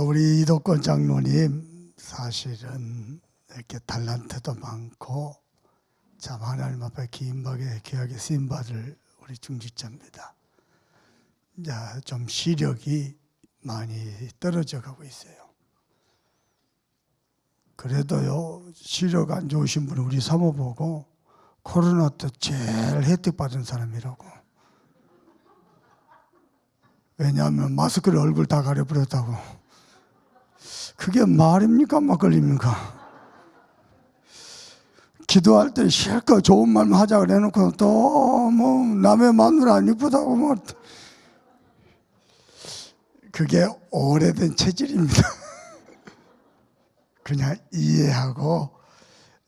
우리 이덕권 장로님 사실은 이렇게 달란트도 많고 참 하나님 앞에 귀하게 쓰임받을 우리 중직자입니다. 이제 좀 시력이 많이 떨어져 가고 있어요. 그래도요, 시력 안 좋으신 분은 우리 사모 보고 코로나 때 제일 혜택 받은 사람이라고. 왜냐하면 마스크를 얼굴 다 가려버렸다고. 그게 말입니까 막걸리입니까? 기도할 때 실컷 좋은 말만 하자 그래놓고 또 뭐 남의 마누라 안 이쁘다고 뭐. 그게 오래된 체질입니다. 그냥 이해하고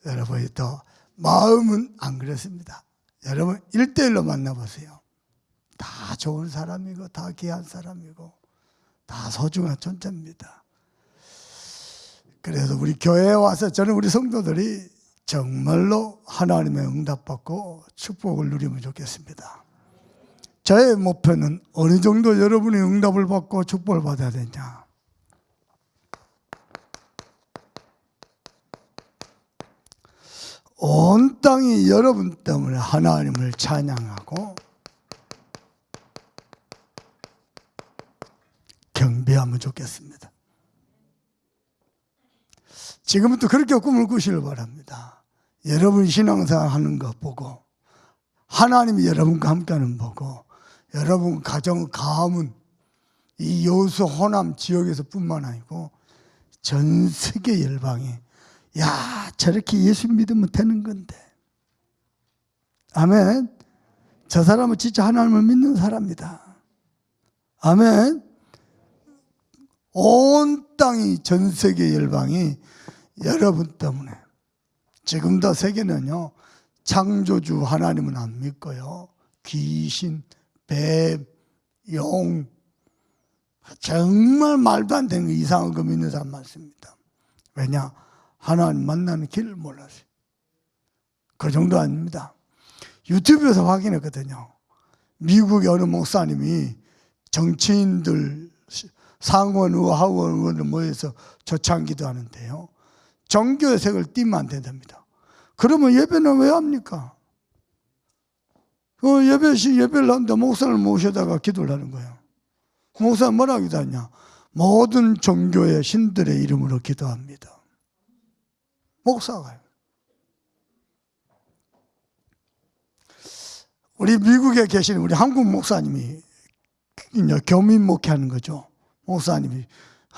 여러분이 또 마음은 안 그렇습니다. 여러분 1대1로 만나보세요. 다 좋은 사람이고 다 귀한 사람이고 다 소중한 존재입니다. 그래서 우리 교회에 와서 저는 우리 성도들이 정말로 하나님의 응답받고 축복을 누리면 좋겠습니다. 저의 목표는 어느 정도 여러분이 응답을 받고 축복을 받아야 되냐. 온 땅이 여러분 때문에 하나님을 찬양하고 경배하면 좋겠습니다. 지금부터 그렇게 꿈을 꾸시길 바랍니다. 여러분 신앙생활 하는 거 보고 하나님이 여러분과 함께하는 보고 여러분 가정, 가문, 이 여수 호남 지역에서 뿐만 아니고 전 세계 열방이 야 저렇게 예수 믿으면 되는 건데 아멘. 저 사람은 진짜 하나님을 믿는 사람이다. 아멘. 온 땅이 전 세계 열방이 여러분 때문에 지금도 세계는요 창조주 하나님은 안 믿고요 귀신, 뱀, 용 정말 말도 안 되는 이상한 거 믿는 사람 많습니다. 왜냐? 하나님 만나는 길을 몰랐어요. 그 정도 아닙니다. 유튜브에서 확인했거든요. 미국의 어느 목사님이 정치인들 상원 의원, 하원 의원을 모여서 초창기도 하는데요. 종교의 색을 띠면 안 된답니다. 그러면 예배는 왜 합니까? 예배를 하는데 목사를 모셔다가 기도를 하는 거예요. 목사는 뭐라고 기도하냐? 모든 종교의 신들의 이름으로 기도합니다. 목사가요. 우리 미국에 계시는 우리 한국 목사님이 교민 목회하는 거죠. 목사님이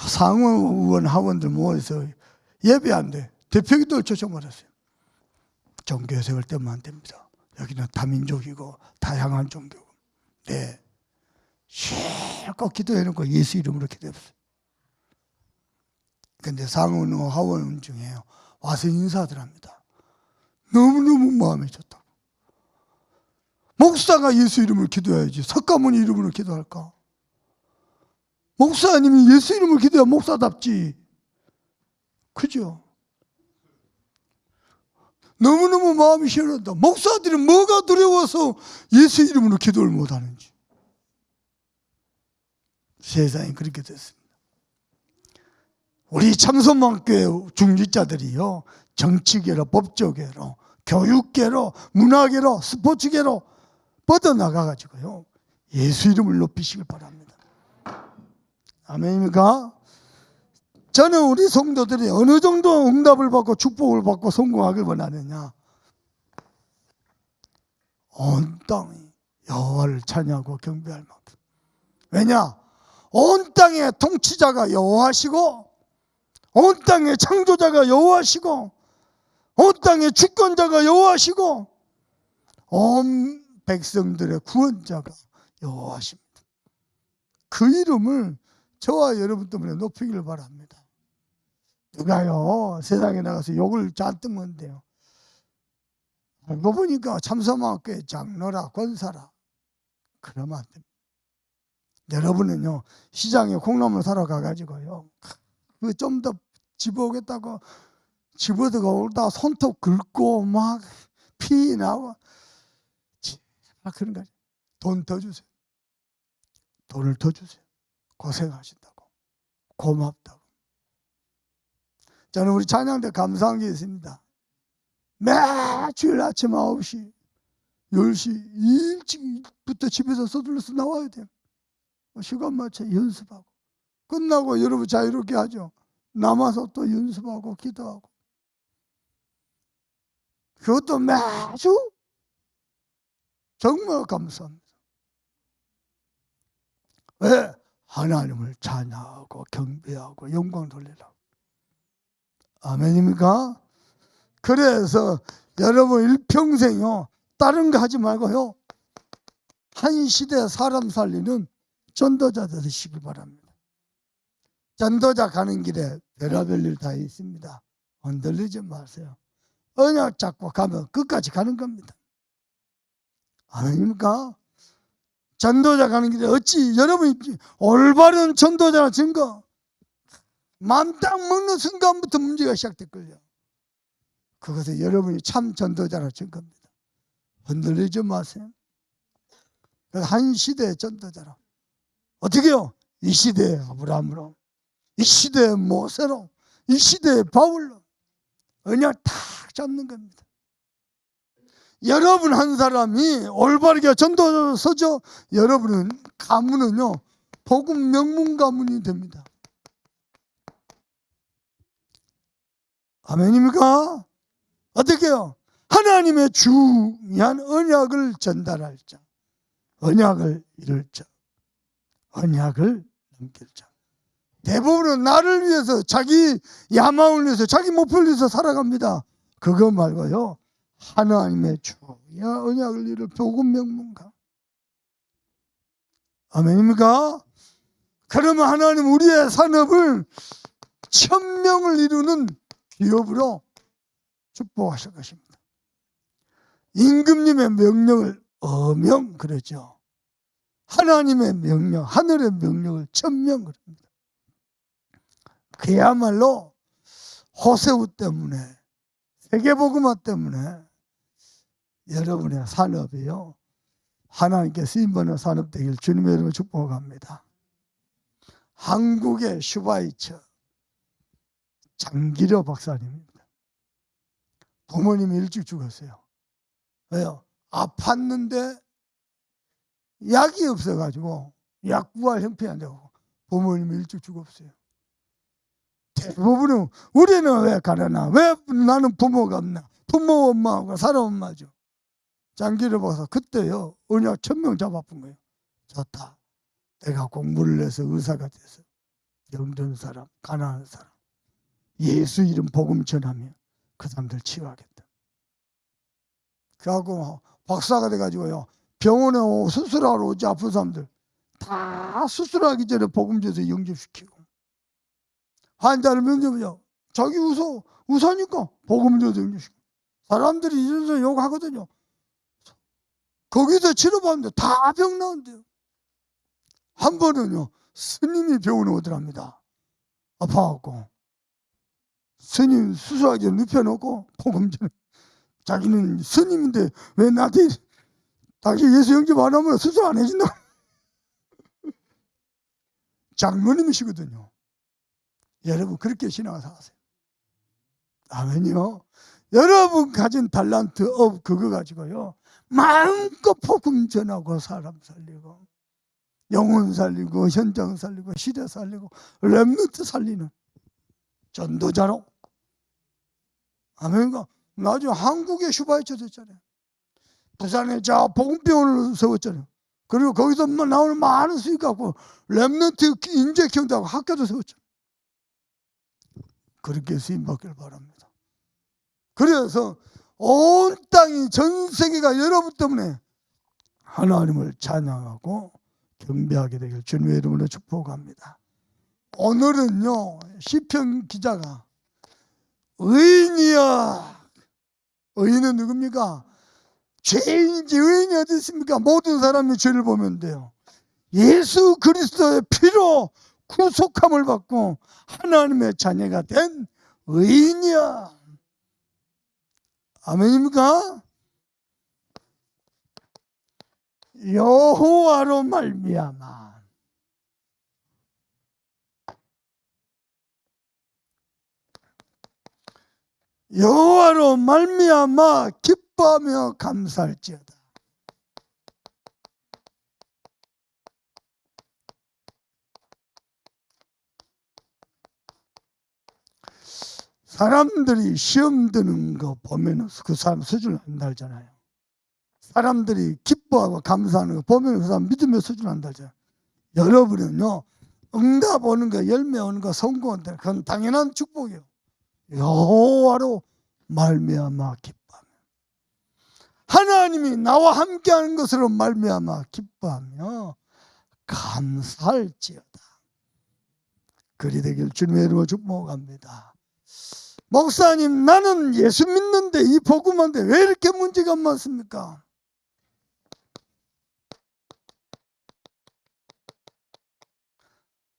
상원 의원 하원들 모여서 예배한대. 대표기도를 초청받았어요. 종교의 색을 떼면 안 됩니다. 여기는 다민족이고 다양한 종교고. 네. 실컷 기도해놓고 예수 이름으로 기도했어요. 근데 상원 하원 중에 와서 인사들 합니다. 너무너무 마음이 좋다고. 목사가 예수 이름으로 기도해야지 석가모니 이름으로 기도할까? 목사님이 예수 이름으로 기도해야 목사답지. 그죠? 너무너무 마음이 시원하다. 목사들은 뭐가 두려워서 예수 이름으로 기도를 못하는지. 세상이 그렇게 됐습니다. 우리 참선만교회 중직자들이요 정치계로, 법조계로, 교육계로, 문화계로, 스포츠계로 뻗어나가가지고요 예수 이름을 높이시길 바랍니다. 아멘입니까? 저는 우리 성도들이 어느 정도 응답을 받고 축복을 받고 성공하길 원하느냐. 온 땅이 여호와를 찬양하고 경배할 만큼. 왜냐? 온 땅의 통치자가 여호와시고 온 땅의 창조자가 여호와시고 온 땅의 주권자가 여호와시고 온 백성들의 구원자가 여호와십니다. 그 이름을 저와 여러분 때문에 높이기를 바랍니다. 누가요 세상에 나가서 욕을 잔뜩 먹는데요. 알고 보니까 참선마교회 장로라 권사라. 그러면 안 됩니다. 여러분은요 시장에 콩나물 사러 가가지고요 좀 더 집어오겠다고 집어다가 올다 손톱 긁고 막 피 나고 그런 거죠. 돈 더 주세요. 돈을 더 주세요. 고생하신다고. 고맙다고. 저는 우리 찬양 때 감사한 게 있습니다. 매주일 아침 9시, 10시 일찍부터 집에서 서둘러서 나와야 돼요. 시간 맞춰 연습하고. 끝나고 여러분 자유롭게 하죠. 남아서 또 연습하고 기도하고. 그것도 매주 정말 감사합니다. 왜? 하나님을 찬양하고 경배하고 영광 돌리라고. 아멘입니까? 그래서 여러분 일평생요 다른 거 하지 말고요 한 시대 사람 살리는 전도자 되시기 바랍니다. 전도자 가는 길에 별의별 일 다 있습니다. 흔들리지 마세요. 언약 잡고 가면 끝까지 가는 겁니다. 아닙니까? 전도자 가는 길에 어찌 여러분이 올바른 전도자라 증거 맘딱 먹는 순간부터 문제가 시작됐걸요. 그것은 여러분이 참 전도자라 증거입니다. 흔들리지 마세요. 한 시대의 전도자라. 어떻게요? 이 시대의 아브라함으로, 이 시대의 모세로, 이 시대의 바울로 언약 탁 잡는 겁니다. 여러분 한 사람이 올바르게 전도자로 서죠. 여러분은 가문은요 복음 명문 가문이 됩니다. 아멘입니까? 어떻게요? 하나님의 중요한 언약을 전달할 자, 언약을 이룰 자, 언약을 넘길 자. 대부분은 나를 위해서 자기 야망을 위해서 자기 목표를 위해서 살아갑니다. 그거 말고요 하나님의 중요한 언약을 이룰 복음 명문가. 아멘입니까? 그러면 하나님 우리의 산업을 1000명을 이루는 기업으로 축복하실 것입니다. 임금님의 명령을 어명 그러죠. 하나님의 명령, 하늘의 명령을 1000명 그럽니다. 그야말로 호세우 때문에, 세계복음화 때문에 여러분의 산업이요 하나님께 쓰임받는 산업 되길 주님의 이름으로 축복합니다. 한국의 슈바이처 장기려 박사님입니다. 부모님이 일찍 죽었어요. 왜요? 아팠는데 약이 없어가지고 약 구할 형편이 안 되고 부모님이 일찍 죽었어요. 대부분은 우리는 왜 가려나? 왜 나는 부모가 없나? 부모 엄마하고 사람 엄마죠. 장기를 봐서 그때요 언약 1000명 잡아본 거예요. 좋다. 내가 공부를 해서 의사가 돼서 병든 사람, 가난한 사람 예수 이름 복음 전하면 그 사람들 치유하겠다. 그래갖고 박사가 돼가지고요 병원에 수술하러 오지 아픈 사람들 다 수술하기 전에 복음 줘서 영접시키고 환자를 면접하죠. 자기 우사니까 복음 줘서 영접시키고 사람들이 이래서 욕하거든요. 거기서 치료받는데 다 병 나온대요. 한 번은요 스님이 병원에 오더랍니다. 아파갖고 스님 수술하기 전에 눕혀놓고 복음 전에 자기는 스님인데 왜 나한테 당신 예수 영접 안 하면 수술 안 해준다. 장로님이시거든요. 여러분 그렇게 신앙생활하세요. 아멘요. 여러분 가진 달란트 그거 가지고요 마음껏 복음 전하고 사람 살리고 영혼 살리고 현장 살리고 시대 살리고 렘넌트 살리는 전도자로. 아멘가. 나중에 한국에 슈바이처 됐잖아요. 부산에 저 복음병원을 세웠잖아요. 그리고 거기서 나오는 많은 수익 갖고 렘넌트 인재 키운다고 학교도 세웠잖아요. 그렇게 쓰임받기를 바랍니다. 그래서 온 땅이 전 세계가 여러분 때문에 하나님을 찬양하고 경배하게 되길 주님의 이름으로 축복합니다. 오늘은요 시편 기자가 의인이야. 의인은 누굽니까? 죄인인지 의인이 어디 있습니까? 모든 사람이 죄를 보면 돼요. 예수 그리스도의 피로 구속함을 받고 하나님의 자녀가 된 의인이야. 아멘입니까? 여호와로 말미암아 여호와로 말미암아 기뻐하며 감사할지어다. 사람들이 시험 드는 거 보면 그 사람 수준을 안다 하잖아요. 사람들이 기뻐하고 감사하는 거 보면 그 사람 믿음의 수준을 안다 하잖아요. 여러분은요, 응답 오는 거, 열매 오는 거, 성공하는 거, 그건 당연한 축복이에요. 여호와로 말미암아 기뻐하며, 하나님이 나와 함께하는 것으로 말미암아 기뻐하며 감사할지어다. 그리 되길 주님의 이름으로 축복합니다. 목사님, 나는 예수 믿는데 이 복음한테 왜 이렇게 문제가 많습니까?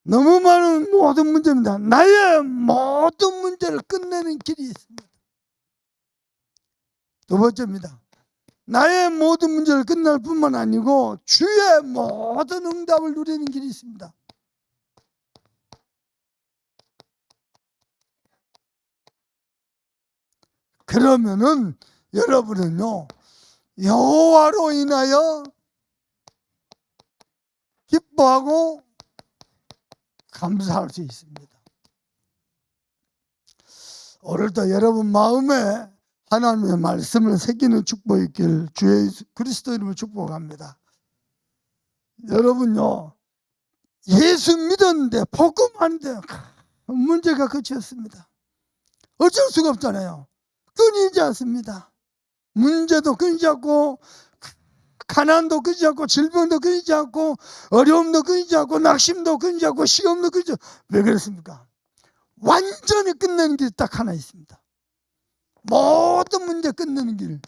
너무 많은 모든 문제입니다. 나의 모든 문제를 끝내는 길이 있습니다. 두 번째입니다. 나의 모든 문제를 끝낼 뿐만 아니고 주의 모든 응답을 누리는 길이 있습니다. 그러면은 여러분은요, 여호와로 인하여 기뻐하고 감사할 수 있습니다. 오늘도 여러분 마음에 하나님의 말씀을 새기는 축복이 있길 주 예수 그리스도 이름으로 축복합니다. 여러분요, 예수 믿었는데 복음하는데 문제가 그치였습니다. 어쩔 수가 없잖아요. 끊이지 않습니다. 문제도 끊이지 않고, 가난도 끊이지 않고, 질병도 끊이지 않고, 어려움도 끊이지 않고, 낙심도 끊이지 않고, 시험도 끊이지 않고. 왜 그렇습니까? 완전히 끝내는 길이 딱 하나 있습니다. 모든 문제 끝내는 길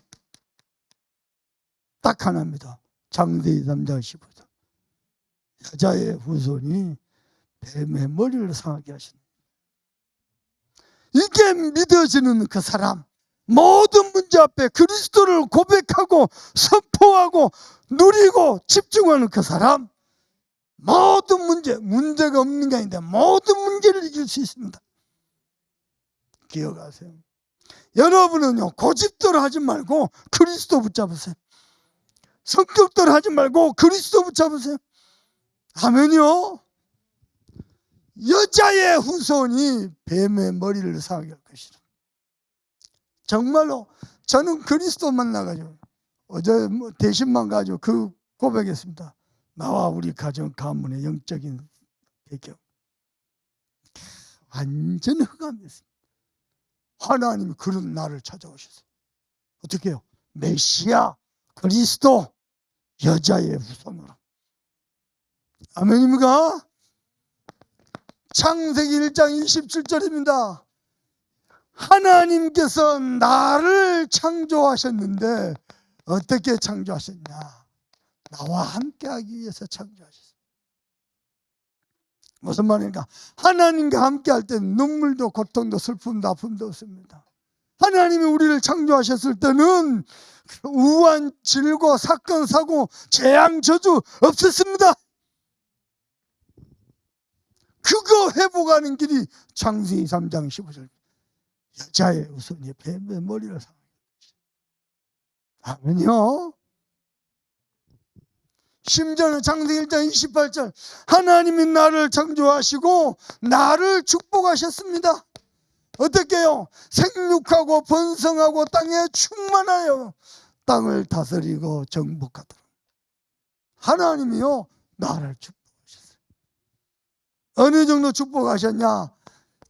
딱 하나입니다. 창세기 3장 15절. 여자의 후손이 뱀의 머리를 상하게 하시는, 이게 믿어지는 그 사람, 모든 문제 앞에 그리스도를 고백하고 선포하고 누리고 집중하는 그 사람, 모든 문제가 없는 게 아닌데 모든 문제를 이길 수 있습니다. 기억하세요. 여러분은요, 고집대로 하지 말고 그리스도 붙잡으세요. 성격대로 하지 말고 그리스도 붙잡으세요. 하면요, 여자의 후손이 뱀의 머리를 상하게 할 것이라. 정말로 저는 그리스도 만나가지고 어제 대신만 가지고 그 고백했습니다. 나와 우리 가정 가문의 영적인 배경 완전 흑암이었습니다. 하나님이 그런 나를 찾아오셨어요. 어떻게 해요? 메시아 그리스도 여자의 후손으로. 아멘입니까? 창세기 1장 27절입니다. 하나님께서 나를 창조하셨는데 어떻게 창조하셨냐? 나와 함께하기 위해서 창조하셨어요. 무슨 말입니까? 하나님과 함께할 때는 눈물도 고통도 슬픔도 아픔도 없습니다. 하나님이 우리를 창조하셨을 때는 우한 질고 사건 사고 재앙 저주 없었습니다. 그거 회복하는 길이 창세기 3장 15절. 여자의 후손이 뱀의 머리를 상하게 할 것이다. 아멘요. 심지어는 창세기 1장 28절, 하나님이 나를 창조하시고 나를 축복하셨습니다. 어떻게 해요? 생육하고 번성하고 땅에 충만하여 땅을 다스리고 정복하도록. 하나님이요, 나를 축복하셨어요. 어느 정도 축복하셨냐?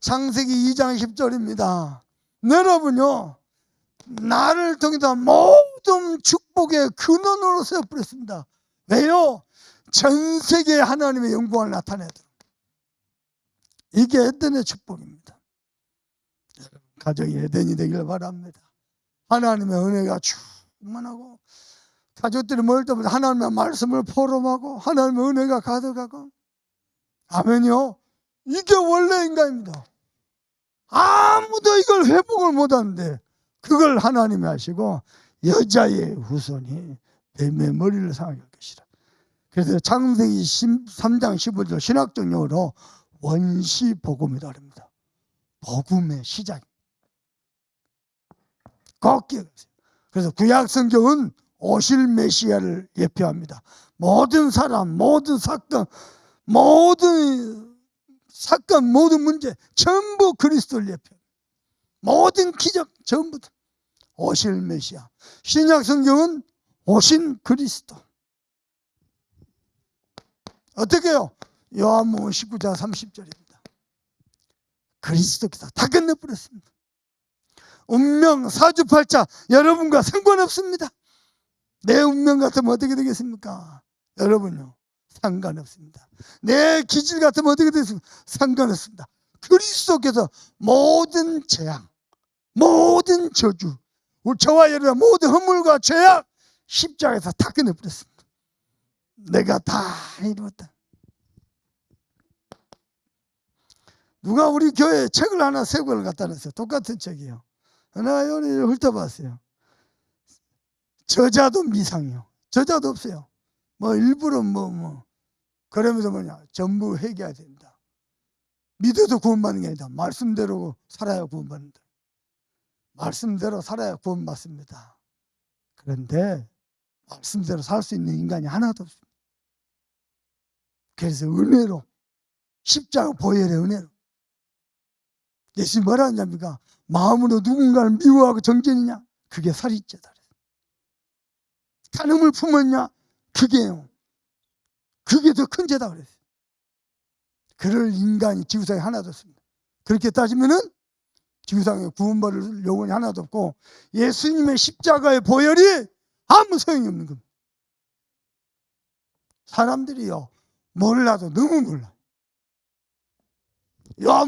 창세기 2장 10절입니다. 여러분요, 나를 통해서 모든 축복의 근원으로 세워버렸습니다. 왜요? 전 세계에 하나님의 영광을 나타내도록. 이게 에덴의 축복입니다. 가정이 에덴이 되길 바랍니다. 하나님의 은혜가 충만하고, 가족들이 모일 때마다 하나님의 말씀을 포럼하고 하나님의 은혜가 가득하고. 아멘요. 이게 원래 인간입니다. 아무도 이걸 회복을 못하는데 그걸 하나님이 하시고 여자의 후손이 뱀의 머리를 상하게 할 것이라. 그래서 창세기 3장 15절 신학적 용어로 원시복음이라 합니다. 복음의 시작. 꼭 기억하세요. 그래서 구약 성경은 오실 메시아를 예표합니다. 모든 사람, 모든 사건, 모든 문제 전부 그리스도를 예표합니다. 모든 기적 전부 다 오실 메시아. 신약 성경은 오신 그리스도. 어떻게 해요? 요한복음 19장 30절입니다. 그리스도께서 다 끝내버렸습니다. 운명 사주팔자 여러분과 상관없습니다. 내 운명 같으면 어떻게 되겠습니까? 여러분요, 상관없습니다. 내 기질 같으면 어떻게 되겠습니까? 상관없습니다. 그리스도께서 모든 재앙, 모든 저주, 우리 저와 여러분 모든 허물과 죄악 십자가에서 다 끝내버렸습니다. 내가 다 이루었다. 누가 우리 교회에 책을 하나 세 권을 갖다 놨어요. 똑같은 책이에요. 하나 여기 훑어봤어요. 저자도 미상이요. 저자도 없어요. 뭐 일부러 그러면서 전부 회개해야 된다. 믿어도 구원받는 게 아니다. 말씀대로 살아야 구원받는다. 말씀대로 살아야 구원받습니다. 그런데 말씀대로 살 수 있는 인간이 하나도 없습니다. 그래서 은혜로 십자가 보혈의 은혜로 예수님 뭐라 하냐니까 마음으로 누군가를 미워하고 정죄느냐 그게 살인죄다. 간음을 품었냐 그게 더 큰 죄다 그랬어요. 그럴 인간이 지구상에 하나도 없습니다. 그렇게 따지면은 지구상에 구원받을 영혼이 하나도 없고 예수님의 십자가의 보혈이 아무 소용이 없는 겁니다. 사람들이요 몰라도 너무 몰라. 야,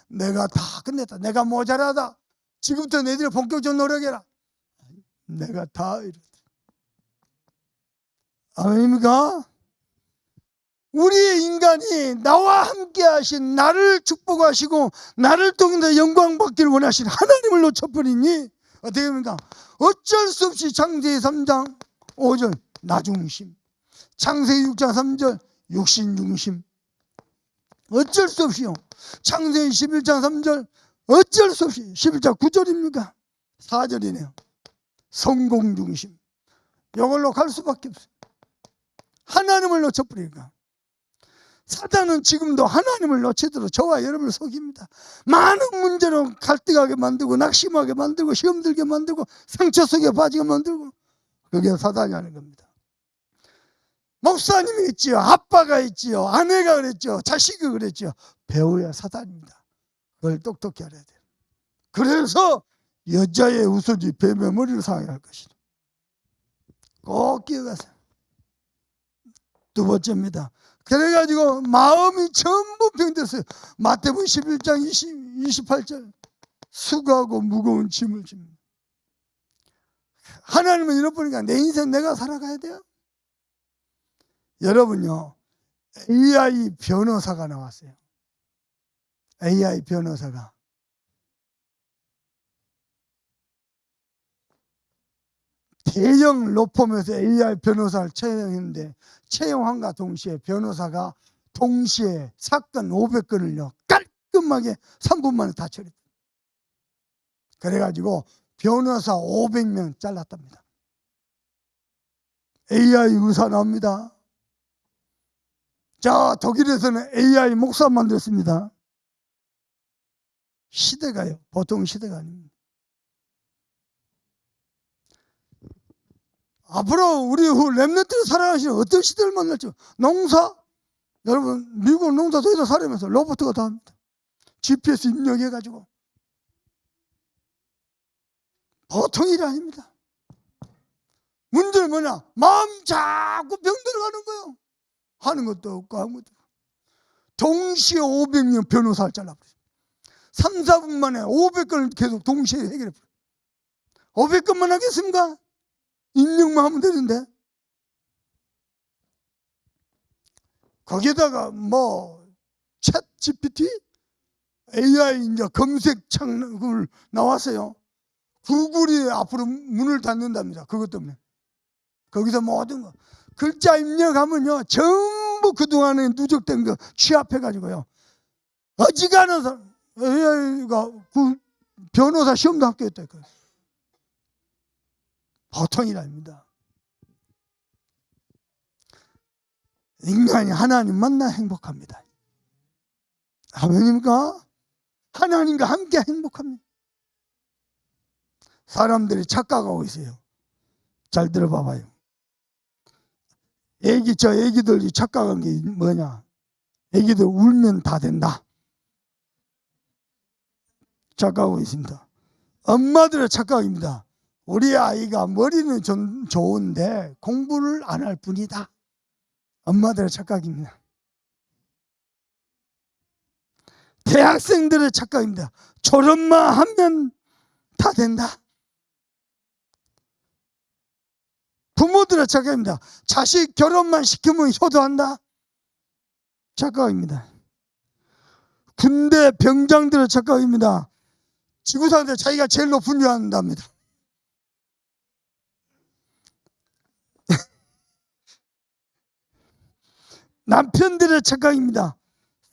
내가 다 끝냈다. 내가 모자라다. 지금부터 너희들 본격적으로 노력해라. 내가 다 이렇다. 아멘입니까? 우리의 인간이 나와 함께 하신 나를 축복하시고 나를 통해서 영광 받기를 원하신 하나님을 놓쳐버리니 어떻게 됩니까? 어쩔 수 없이 창세기 3장 5절 나 중심, 창세기 6장 3절 육신 중심, 어쩔 수 없이요. 창세기 11장 3절 어쩔 수 없이 11장 9절입니까? 4절이네요. 성공 중심. 이걸로 갈 수밖에 없어요. 하나님을 놓쳐버리니까. 사단은 지금도 하나님을 놓치도록 저와 여러분을 속입니다. 많은 문제로 갈등하게 만들고 낙심하게 만들고 시험 들게 만들고 상처 속에 빠지게 만들고 그게 사단이 하는 겁니다. 목사님이 있지요. 아빠가 있지요. 아내가 그랬죠. 자식이 그랬죠. 배우야 사단입니다. 그걸 똑똑히 알아야 돼요. 그래서 여자의 우선이 뱀의 머리를 상하게 할 것이다. 꼭 기억하세요. 두 번째입니다. 그래가지고 마음이 전부 병들었어요. 마태복음 11장 28절 수고하고 무거운 짐을 집니다. 하나님은 잃어버리니까 내 인생 내가 살아가야 돼요. 여러분요 AI 변호사가 나왔어요. AI 변호사가 대형 로펌에서 AI 변호사를 채용했는데 채용함과 동시에 변호사가 동시에 사건 500건을요 깔끔하게 3분 만에 다 처리했어요. 그래가지고 변호사 500명 잘랐답니다. AI 의사 나옵니다. 자, 독일에서는 AI 목사 만들었습니다. 시대가요 보통 시대가 아닙니다. 앞으로 우리 렘넌트를 살아가시는 어떤 시대를 만날지. 농사, 여러분 미국 농사 더 이상 살면서 로봇가 다 합니다. GPS 입력해가지고 보통 일이 아닙니다. 문제는 뭐냐? 마음 자꾸 병들어가는 거예요. 하는 것도 없고 아무것도 없고. 동시에 500명 변호사를 잘라버렸어요. 3, 4분 만에 500건을 계속 동시에 해결해버려요. 500건만 하겠습니까? 입력만 하면 되는데. 거기에다가 챗 GPT, AI 이제 검색창을 나왔어요. 구글이 앞으로 문을 닫는답니다. 그것 때문에. 거기서 모든 거 글자 입력하면요 전부 그동안에 누적된 거 취합해가지고요 어지간한 사람 AI가 그 변호사 시험도 합격했다니까요. 보통이 아닙니다. 인간이 하나님 만나 행복합니다. 아멘입니까? 하나님과 함께 행복합니다. 사람들이 착각하고 있어요. 잘 들어봐봐요. 애기들이 착각한 게 뭐냐? 애기들 울면 다 된다. 착각하고 있습니다. 엄마들의 착각입니다. 우리 아이가 머리는 좀 좋은데 공부를 안 할 뿐이다. 엄마들의 착각입니다. 대학생들의 착각입니다. 졸업만 하면 다 된다. 부모들의 착각입니다. 자식 결혼만 시키면 효도한다. 착각입니다. 군대 병장들의 착각입니다. 지구상에서 자기가 제일 높은 줄 안답니다. 남편들의 착각입니다.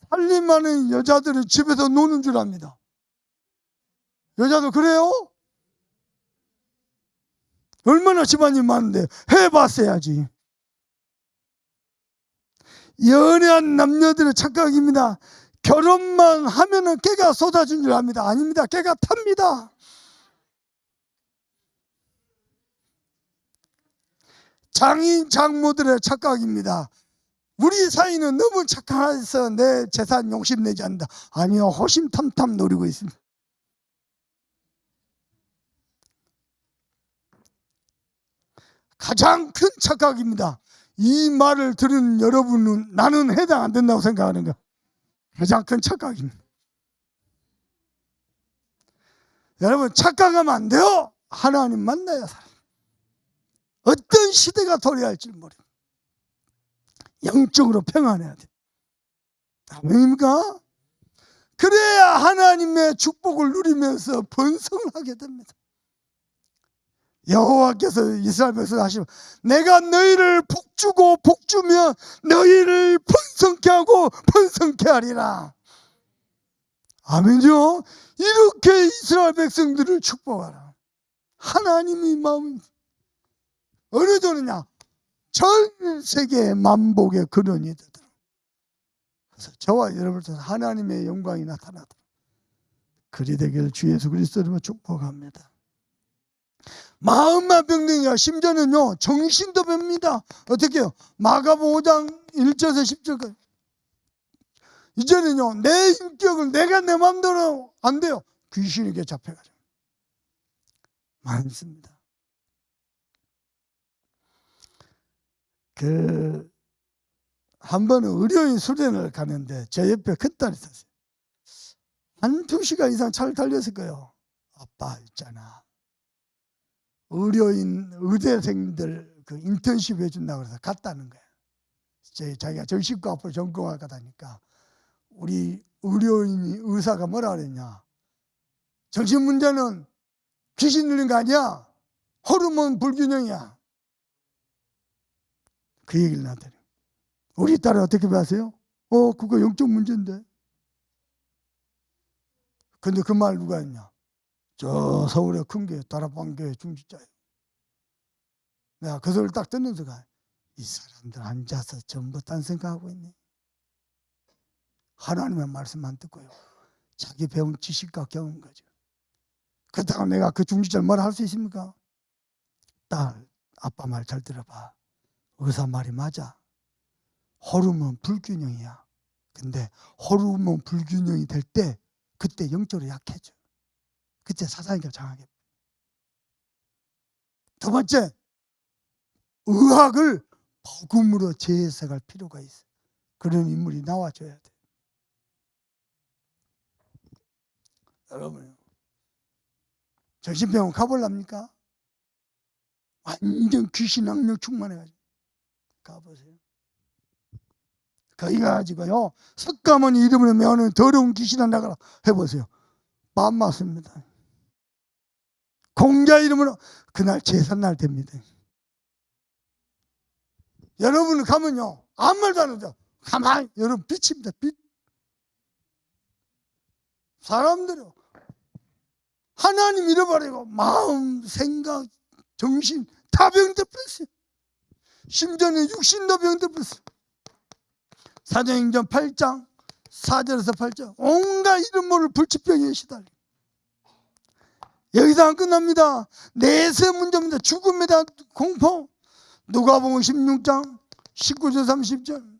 살림하는 여자들은 집에서 노는 줄 압니다. 여자도 그래요? 얼마나 집안이 많은데 해봤어야지. 연애한 남녀들의 착각입니다. 결혼만 하면은 깨가 쏟아진 줄 압니다. 아닙니다. 깨가 탑니다. 장인 장모들의 착각입니다. 우리 사이는 너무 착각해서 내 재산 용심내지 않는다. 아니요, 호심탐탐 노리고 있습니다. 가장 큰 착각입니다. 이 말을 들은 여러분은 나는 해당 안 된다고 생각하는 거 가장 큰 착각입니다. 여러분, 착각하면 안 돼요. 하나님 만나야 살아요. 어떤 시대가 도래할지 모릅니다. 영적으로 평안해야 돼요. 아멘입니까? 그래야 하나님의 축복을 누리면서 번성을 하게 됩니다. 여호와께서 이스라엘 백성 하시면 내가 너희를 복주고 복주며 너희를 번성케 하고 번성케 하리라. 아멘이죠? 이렇게 이스라엘 백성들을 축복하라. 하나님의 마음입니다. 어느 정도냐? 전 세계의 만복의 근원이 되더라. 그래서 저와 여러분들 하나님의 영광이 나타나더라. 그리 되기를 주 예수 그리스도로 축복합니다. 마음만 병든가 심지어는요 정신도 봅니다. 어떻게 해요? 마가복음 5장 1절에서 10절까지. 이제는요 내 인격을 내가 내 마음대로 안 돼요. 귀신에게 잡혀가죠. 많습니다. 한 번은 의료인 수련을 가는데 제 옆에 큰딸이 있었어요. 한 2시간 이상 차를 달렸을 거예요. 아빠 있잖아, 의료인 의대생들 그 인턴십 해준다고 그래서 갔다는 거야. 자기가 정신과 앞으로 전공할 거다니까 우리 의료인이 의사가 뭐라 그랬냐? 정신 문제는 귀신 들린 거 아니야? 호르몬 불균형이야. 그 얘기를 나한테. 우리 딸은 어떻게 봤어요? 그거 영적 문제인데. 근데 그 말 누가 했냐? 저 서울의 큰 교회 다락방교회 중직자예요. 내가 그 소리를 딱 듣는 순간 이 사람들 앉아서 전부 딴 생각하고 있네. 하나님의 말씀 안 듣고요. 자기 배운 지식과 경험 거죠. 그렇다고 내가 그 중직자를 뭐라 할 수 있습니까? 딸, 아빠 말 잘 들어봐. 의사 말이 맞아. 호르몬 불균형이야. 근데 호르몬 불균형이 될 때 그때 영적으로 약해져. 그때 사상이 강하게. 두 번째, 의학을 복음으로 재해석할 필요가 있어. 그런 인물이 나와줘야 돼. 여러분, 정신병원 가볼랍니까? 완전 귀신 악력 충만해가지고 가보세요. 거기 가지고요 석가모니 이름으로 명하는 더러운 귀신 한다고 해보세요. 맘 맞습니다. 공자 이름으로 그날 제삿날 됩니다. 여러분 가면요 아무 말도 안 하죠. 가만히 여러분 빛입니다. 빛. 사람들이 하나님 잃어버리고 마음 생각 정신 다 병들 뻔했어요. 심지어는 육신도 병들 뻔했어요. 사도행전 8장 4절에서 8절 온갖 이름 모를 불치병에 시달려. 여기서 안 끝납니다. 내세 문제입니다. 죽음에 대한 공포. 누가복음 16장 19절 30절.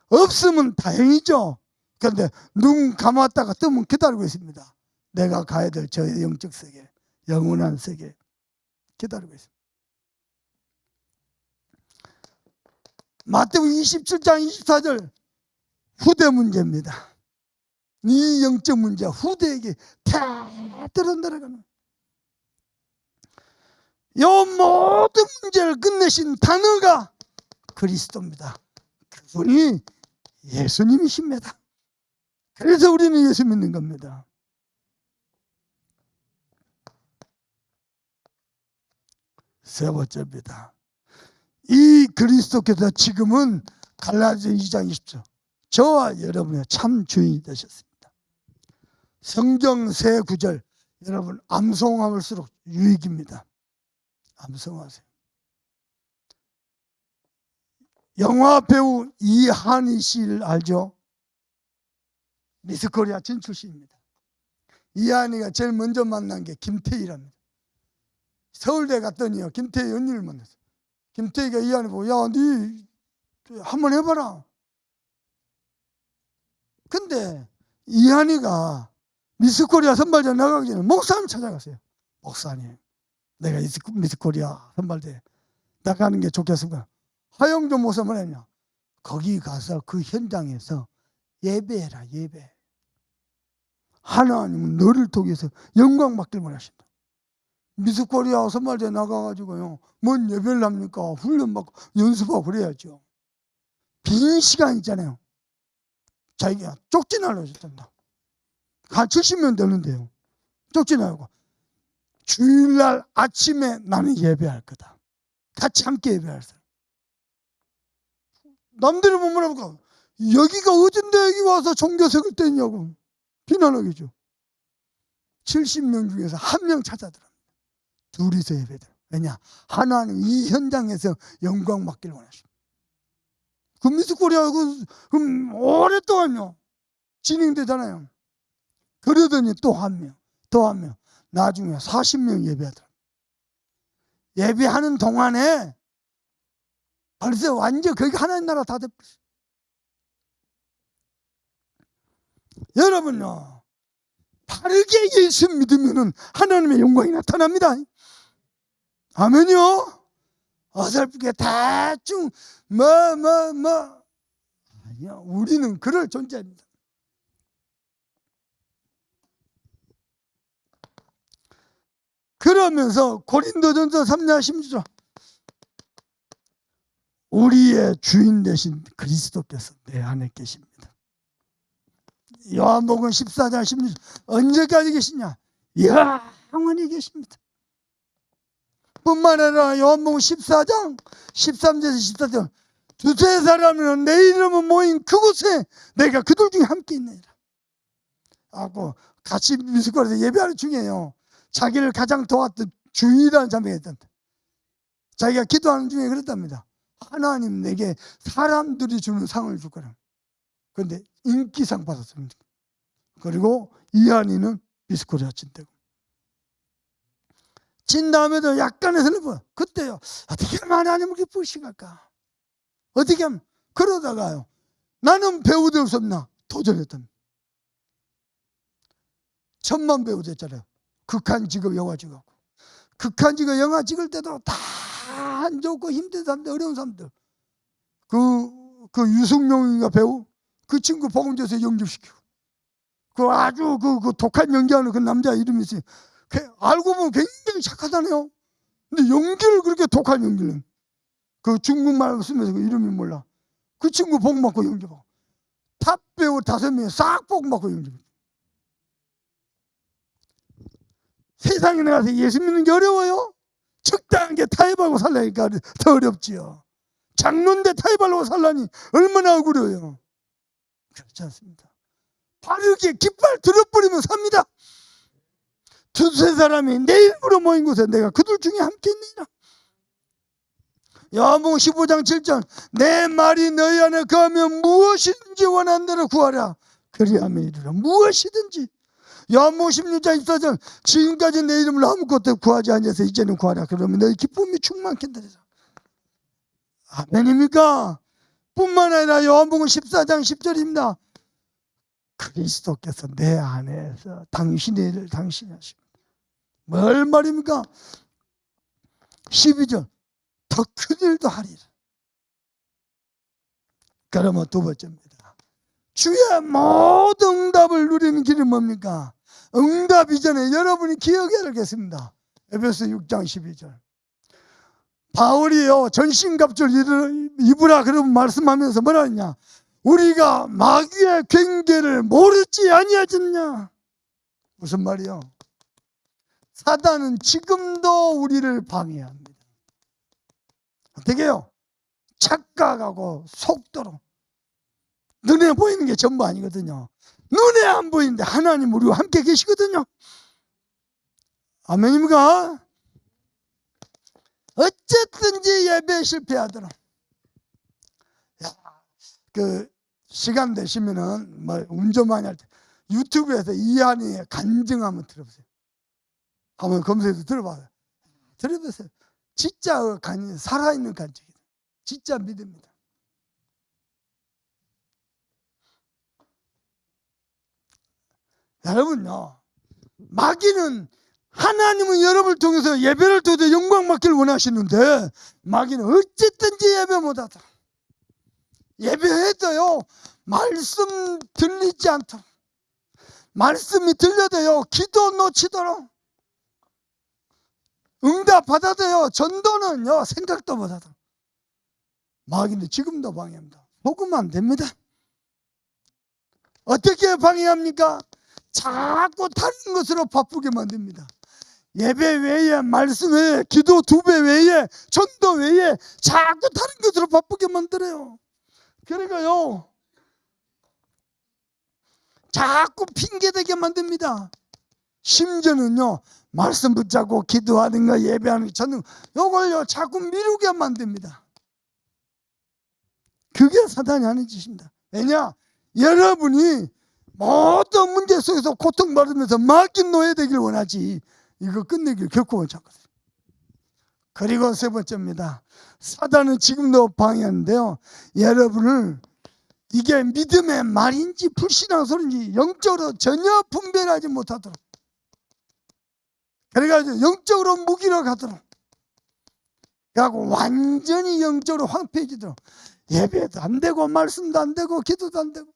없으면 다행이죠. 그런데 눈 감았다가 뜨면 기다리고 있습니다. 내가 가야 될 저 영적 세계, 영원한 세계 기다리고 있습니다. 마태복음 27장 24절 후대 문제입니다. 이 영적 문제 후대에게 대대로 내려가는 이 모든 문제를 끝내신 단어가 그리스도입니다. 그분이 예수님이십니다. 그래서 우리는 예수 믿는 겁니다. 세 번째입니다. 이 그리스도께서 지금은 갈라디아 2장 20절 저와 여러분의 참 주인이 되셨습니다. 성경 세 구절 여러분 암송할수록 유익입니다. 암송하세요. 영화 배우 이한희 씨를 알죠? 미스코리아 진출시입니다. 이한희가 제일 먼저 만난 게 김태희랍니다. 서울대 갔더니요 김태희 언니를 만났어요. 김태희가 이한희 보고 야 니 한번 해봐라. 근데 이한희가 미스코리아 선발대 나가기 전에 목사님 찾아갔어요. 목사님 내가 미스코리아 선발대 나가는 게 좋겠습니까? 하영조 목사 뭐랬냐? 거기 가서 그 현장에서 예배해라 예배. 하나님은 너를 통해서 영광 받길 원하신다. 미스코리아 선발대 나가가지고요 뭔 예배를 합니까? 훈련받고 연습하고 그래야죠. 빈 시간 있잖아요. 자기가 쪽지날로 줬단다. 한 70명 되는데요. 쪽지나고 주일날 아침에 나는 예배할 거다. 같이 함께 예배할 사람. 남들은 못 물어보고 여기가 어딘데 여기 와서 종교석을 떼냐고 비난하겠죠. 70명 중에서 한 명 찾아들어갑니다. 둘이서 예배드려. 왜냐? 하나님 이 현장에서 영광 받길 원하십니다. 그 미스코리아 오랫동안요 진행되잖아요. 그러더니 또 한 명, 또 한 명. 나중에 40명 예배하더라. 예배하는 동안에 벌써 완전 거기 하나님 나라 다 돼버렸어요. 여러분요 바르게 예수 믿으면 하나님의 영광이 나타납니다. 아멘요. 어설프게 대충 아니야. 우리는 그럴 존재입니다. 그러면서 고린도전서 3장 16절 우리의 주인 되신 그리스도께서 내 안에 계십니다. 요한복음 14장 16절 언제까지 계시냐? 영원히 계십니다. 뿐만 아니라 요한복음 14장 13절에서 14절 두세 사람은 내 이름은 모인 그곳에 내가 그들 중에 함께 있느니라 하고 같이 미스코리아에서 예배하는 중에요 자기를 가장 도왔던 주일이라는 자매가 있단다. 자기가 기도하는 중에 그랬답니다. 하나님 내게 사람들이 주는 상을 줄 거라. 그런데 인기상 받았습니다. 그리고 이한이는 미스코리아 친대고 진 다음에도 약간의 슬픔. 그때요 어떻게 하면 하나님을 기쁘시게 할까? 어떻게 하면 그러다가요 나는 배우 될 수 없나 도전했답니다. 1000만 배우 됐잖아요. 극한 직업 영화 찍었고 극한 직업 영화 찍을 때도 다 안 좋고 힘든 사람들 어려운 사람들 그 유승용인가 배우 그 친구 복음제에서 연결시키고 그 아주 그 독한 연기하는 그 남자 이름이 있어요. 알고 보면 굉장히 착하다네요. 근데 연기를 그렇게 독한 연기를 그 중국말 쓰면서 그 이름이 몰라. 그 친구 복음받고 연기하고 탑 배우 5명이 싹 복음받고 연기하고 세상에 나가서 예수 믿는 게 어려워요? 적당한 게 타협하고 살라니까 더 어렵지요. 장로인데 타협하려고 살라니 얼마나 억울해요. 그렇지 않습니다. 바르게 깃발 들어버리면 삽니다. 두세 사람이 내 이름으로 모인 곳에 내가 그들 중에 함께 있느니라. 요한복음 15장 7절 내 말이 너희 안에 거하면 무엇이든지 원하는 대로 구하라. 그리하면 이루라. 무엇이든지. 요한복음 16장 24절 지금까지 내 이름으로 아무것도 구하지 아니해서 이제는 구하라. 그러면 너희 기쁨이 충만케 되리라. 아멘입니까? 뿐만 아니라 요한복음 14장 10절입니다. 그리스도께서 내 안에서 당신의 일을 당신이 하십니다. 뭘 말입니까? 12절 더 큰 일도 하리라. 그러면 두 번째입니다. 주의 모든 응답을 누리는 길이 뭡니까? 응답 이전에 여러분이 기억해야 하겠습니다. 에베소 6장 12절 바울이요 전신갑주를 입으라 그러면 말씀하면서 뭐라 했냐? 우리가 마귀의 경계를 모르지 아니하였느냐? 무슨 말이요? 사단은 지금도 우리를 방해합니다. 어떻게 해요? 착각하고 속도로 눈에 보이는 게 전부 아니거든요. 눈에 안 보이는데 하나님 우리와 함께 계시거든요. 아멘입니까? 어쨌든지 예배에 실패하더라. 그 시간 되시면은 뭐 운전 많이 할 때 유튜브에서 이한이의 간증 한번 들어보세요. 한번 검색해서 들어봐요. 들어보세요. 진짜 살아있는 간증이에요. 진짜 믿습니다. 여러분요, 마귀는 하나님은 여러분을 통해서 예배를 통해서 영광 받기를 원하시는데 마귀는 어쨌든지 예배 못하다. 예배해도요 말씀 들리지 않도록, 말씀이 들려도요 기도 놓치도록, 응답 받아도요 전도는요 생각도 못하도록 마귀는 지금도 방해합니다. 속으면 안 됩니다. 어떻게 방해합니까? 자꾸 다른 것으로 바쁘게 만듭니다. 예배 외에, 말씀 외에, 기도 2배 외에, 전도 외에 자꾸 다른 것으로 바쁘게 만들어요. 그러니까요 자꾸 핑계대게 만듭니다. 심지어는요 말씀 붙잡고 기도하는 거, 예배하는 거, 전도 이걸요 자꾸 미루게 만듭니다. 그게 사단이 하는 짓입니다. 왜냐? 여러분이 모든 문제 속에서 고통받으면서 맡긴 노예 되길 원하지 이거 끝내길 결코 원치 않거든요. 그리고 세 번째입니다. 사단은 지금도 방해하는데요 여러분을 이게 믿음의 말인지 불신앙 소리인지 영적으로 전혀 분별하지 못하도록, 그래가지고 영적으로 무기로 가도록, 그래갖고 완전히 영적으로 황폐해지도록 예배도 안 되고 말씀도 안 되고 기도도 안 되고.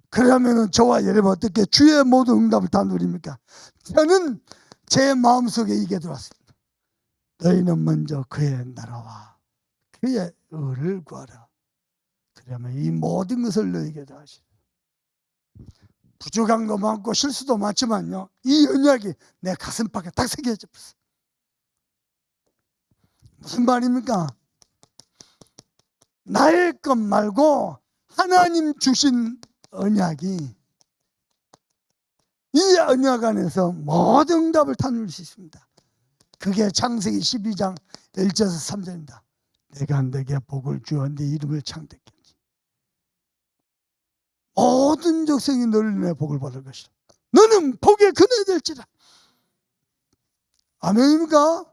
그러면은 저와 여러분 어떻게 주의 모든 응답을 다 누립니까? 저는 제 마음속에 이게 들어왔습니다. 너희는 먼저 그의 나라와 그의 의를 구하라. 그러면 이 모든 것을 너희에게 더하시라. 부족한 거 많고 실수도 많지만요 이 언약이 내 가슴팍에 딱 새겨져 버렸어요. 무슨 말입니까? 나의 것 말고 하나님 주신 언약이, 이 언약 안에서 모든 응답을 다 누릴 수 있습니다. 그게 창세기 12장 1절에서 3절입니다. 내가 너에게 복을 주어 네 이름을 창대케 하지. 모든 족속이 너를 인해 복을 받을 것이라. 너는 복의 근원이 될지라. 아멘입니까?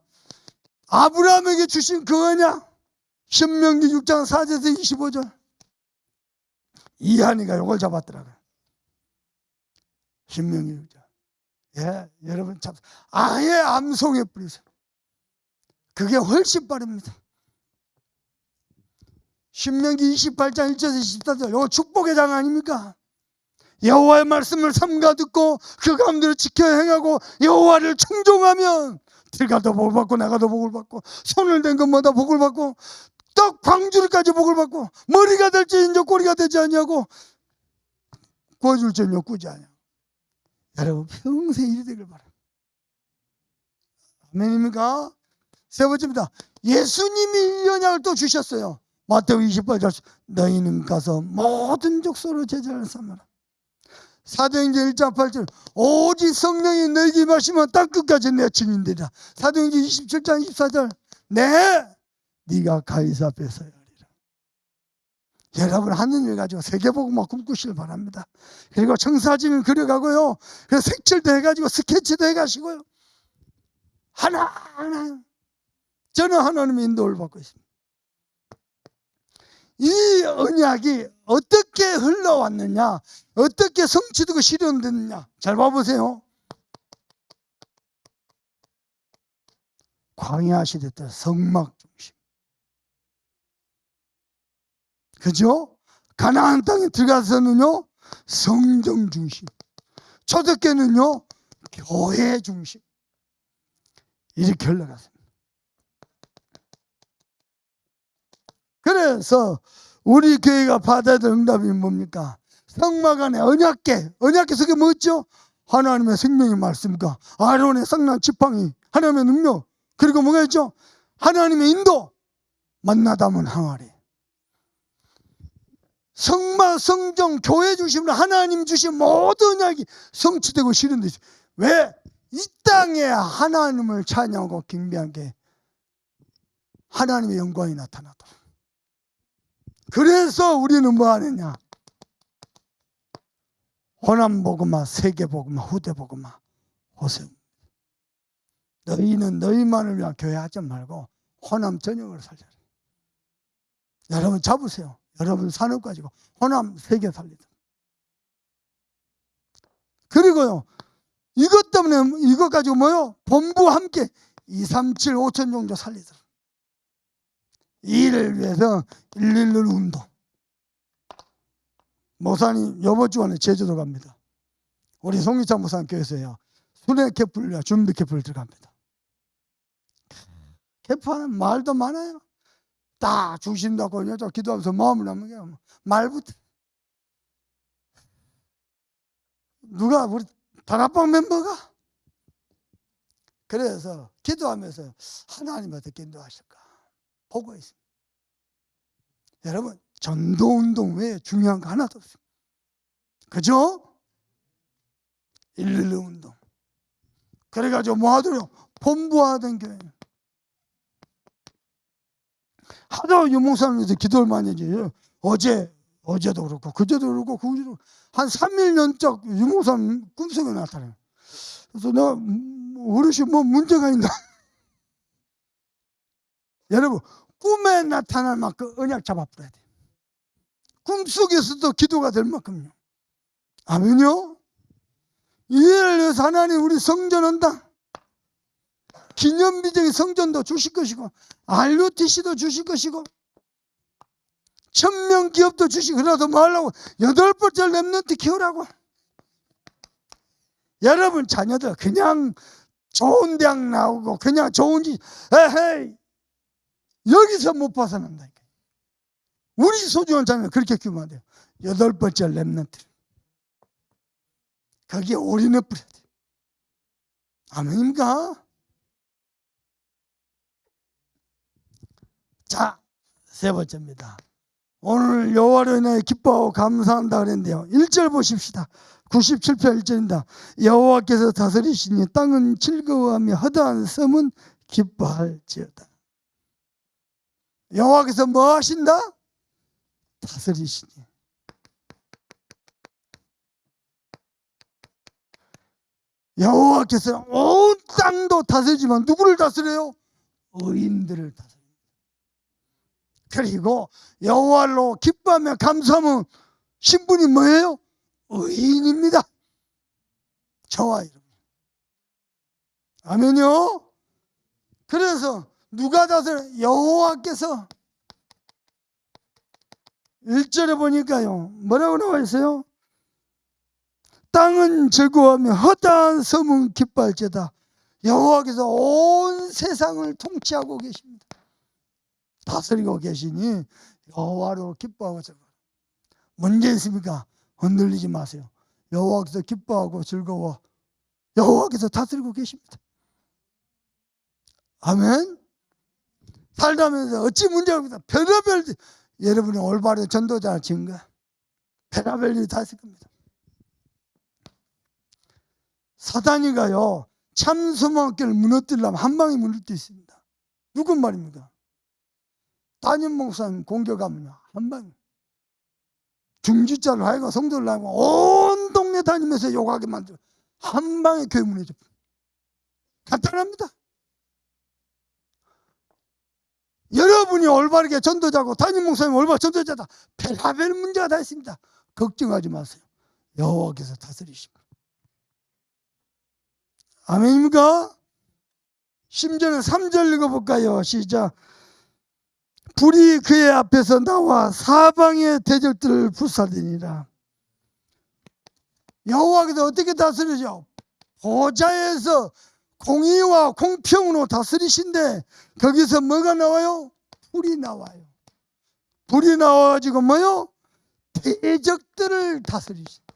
아브라함에게 주신 그 언약, 신명기 6장 4절에서 25절. 이한이가 이걸 잡았더라고요. 신명기 6장. 예, 여러분 참 아예 암송해 버리세요. 그게 훨씬 빠릅니다. 신명기 28장 1절에서 14절. 이거 축복의 장 아닙니까? 여호와의 말씀을 삼가 듣고 그 가운데를 지켜 행하고 여호와를 청종하면 들가도 복을 받고 나가도 복을 받고 손을 댄 것마다 복을 받고 떡 광주리까지 복을 받고 머리가 될지인저 꼬리가 되지 아니하고 구워줄지인저 꾸지 아니하고. 여러분 평생 일이 되길 바랍니다. 아멘입니까? 세 번째입니다. 예수님이 이 언약을 또 주셨어요. 마태복음 28절 너희는 가서 모든 족속으로 제자를 삼아라. 사도행전 1장 8절 오직 성령이 너에게 임하시면 땅끝까지 내 증인되리라. 사도행전 27장 24절 네가 가이사 앞에 서야 하리라. 여러분 하는 일 가지고 세계복음화 꿈꾸시길 바랍니다. 그리고 청사진을 그려가고요. 그래서 색칠도 해가지고 스케치도 해가시고요. 하나하나 저는 하나님의 인도를 받고 있습니다. 이 언약이 어떻게 흘러왔느냐, 어떻게 성취되고 실현됐느냐 잘 봐보세요. 광야 시대 때 성막 중심, 그죠? 가나안 땅에 들어가서는요 성정 중심, 초대교회는요 교회 중심, 이렇게 흘러갔습니다. 그래서 우리 교회가 받아야 될 응답이 뭡니까? 성막 안에 언약궤, 언약궤 속에 뭐였죠? 하나님의 생명의 말씀과 아론의 쌍난 지팡이, 하나님의 능력, 그리고 뭐가 있죠? 하나님의 인도, 만나 담은 항아리. 성막, 성정, 교회 중심으로 하나님 주신 모든 언약이 성취되고 실현되죠. 왜? 이 땅에 하나님을 찬양하고 경배하게 하나님의 영광이 나타나도록. 그래서 우리는 뭐 하느냐? 호남복음화, 세계복음화, 후대복음화, 호세. 너희는 너희만을 위한 교회 하지 말고 호남 전역을 살자. 여러분 잡으세요. 여러분 산업 가지고 호남 세계 살리자. 그리고요, 이것 때문에 이것 가지고 뭐요? 본부와 함께 237, 5천 종족 살리자. 이 일을 위해서 111 운동. 목사님 이번 주간에 제주도 갑니다. 우리 송기찬 목사님 교회에서요 순회 캠프와 준비 캠프를 들어갑니다. 캠프하는 말도 많아요. 다 주신다고 여자 기도하면서 마음을 남는 게 말부터. 누가 우리 다락방 멤버가? 그래서 기도하면서 하나님 어떻게 인도하실까 보고 있습니다. 여러분 전도운동 외에 중요한 거 하나도 없습니다. 그죠? 112 운동. 그래가지고 뭐 하더래요? 본부화된 교회. 하도 유목사님한테 기도를 많이 해줘요. 어제도 그렇고 그제도 그렇고 그제도 한 3일년째 유목사님 꿈속에 나타나요. 그래서 내가 어르신 뭐 문제가 있나? 여러분 꿈에 나타날 만큼 언약 잡아버려야 돼. 꿈속에서도 기도가 될 만큼요. 아멘요? 이해를 위해서 하나님 우리 성전한다. 기념비적인 성전도 주실 것이고 RUTC도 주실 것이고 1000명 기업도 주시고 그러도 뭐 하려고 8번째 랩런트 키우라고. 여러분 자녀들 그냥 좋은 대학 나오고 그냥 좋은 집 에헤이 여기서 못 벗어난다니까. 우리 소중한 자녀는 그렇게 키우면 안 돼요. 8번째 랩런트 거기에 올인해 뿌려야 돼요. 아멘입니까? 자, 세 번째입니다. 오늘 여호와로 인하여 기뻐하고 감사한다 그랬는데요. 1절 보십시다. 97편 1절입니다. 여호와께서 다스리시니 땅은 즐거워하며 허다한 섬은 기뻐할지어다. 여호와께서 뭐 하신다? 다스리시니. 여호와께서 온 땅도 다스리지만 누구를 다스려요? 의인들을 다스려요. 그리고 여호와로 기뻐하며 감사하면 신분이 뭐예요? 의인입니다. 저와 여러분. 아멘요? 그래서 누가 다스려요? 여호와께서. 1절에 보니까요 뭐라고 나와 있어요? 땅은 즐거워하며 허다한 섬은 기뻐할지어다. 여호와께서 온 세상을 통치하고 계십니다. 다스리고 계시니 여호와로 기뻐하고 즐거워. 문제 있습니까? 흔들리지 마세요. 여호와께서 기뻐하고 즐거워. 여호와께서 다스리고 계십니다. 아멘. 살다면서 어찌 문제가 없다. 별의별 여러분이 올바른 전도자를 증거 별의별 일이 다 있을 겁니다. 사단이가요 참 소망교회를 무너뜨리려면 한 방에 무너뜨릴 수 있습니다. 누구 말입니까? 담임 목사님 공격하면요 한 방. 중지자를 하여가 성도를 하고 온 동네 다니면서 욕하게 만들어 한 방에 교회 무너져. 간단합니다. 여러분이 올바르게 전도자고 담임 목사님 올바르게 전도자다. 별하별 문제가 다 있습니다. 걱정하지 마세요. 여호와께서 다스리십니다. 아멘입니까? 심지어는 3절 읽어볼까요? 시작. 불이 그의 앞에서 나와 사방의 대적들을 불사르니라. 여호와께서 어떻게 다스리죠? 보좌에서 공의와 공평으로 다스리신데 거기서 뭐가 나와요? 불이 나와요. 불이 나와가지고 뭐요? 대적들을 다스리신다.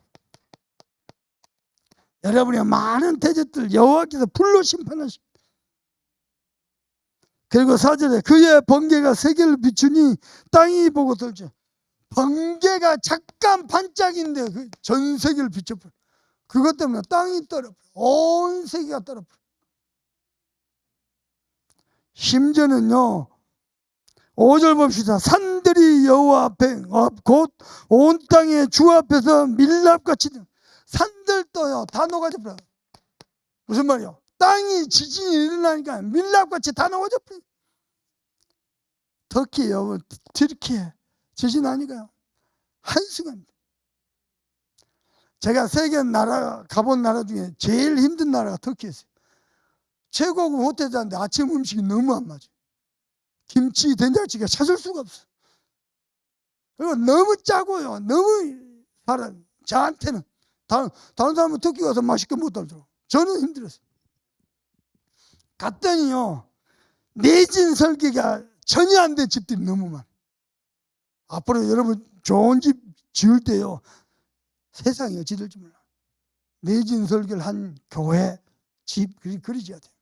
여러분의 많은 대적들 여호와께서 불로 심판하십니다. 그리고 4절에 그의 번개가 세계를 비추니 땅이 보고 떨죠. 번개가 잠깐 반짝인데 전 세계를 비춰버려. 그것 때문에 땅이 떨어버려. 온 세계가 떨어버려. 심지어는요 5절 봅시다. 산들이 여호와 앞에 곧 온 땅의 주 앞에서 밀랍같이 산들도요 다 녹아져 버려. 무슨 말이요? 땅이 지진이 일어나니까 밀랍같이 다 녹아져 버려. 터키요 튀르키예 지진 아니까요 한순간입니다. 제가 세계 나라 가본 나라 중에 제일 힘든 나라가 터키였어요. 최고급 호텔인데 아침 음식이 너무 안 맞아요. 김치, 된장찌개가 찾을 수가 없어. 그리고 너무 짜고요. 너무 사람 저한테는 다른 사람은 터키 가서 맛있게 못 살더라고. 저는 힘들었어요. 갔더니요 내진 설계가 전혀 안 된 집들이 너무 많아요. 앞으로 여러분 좋은 집 지을 때요 세상이 어찌 될지 몰라. 내진 설계를 한 교회, 집 그리 지어야 돼요.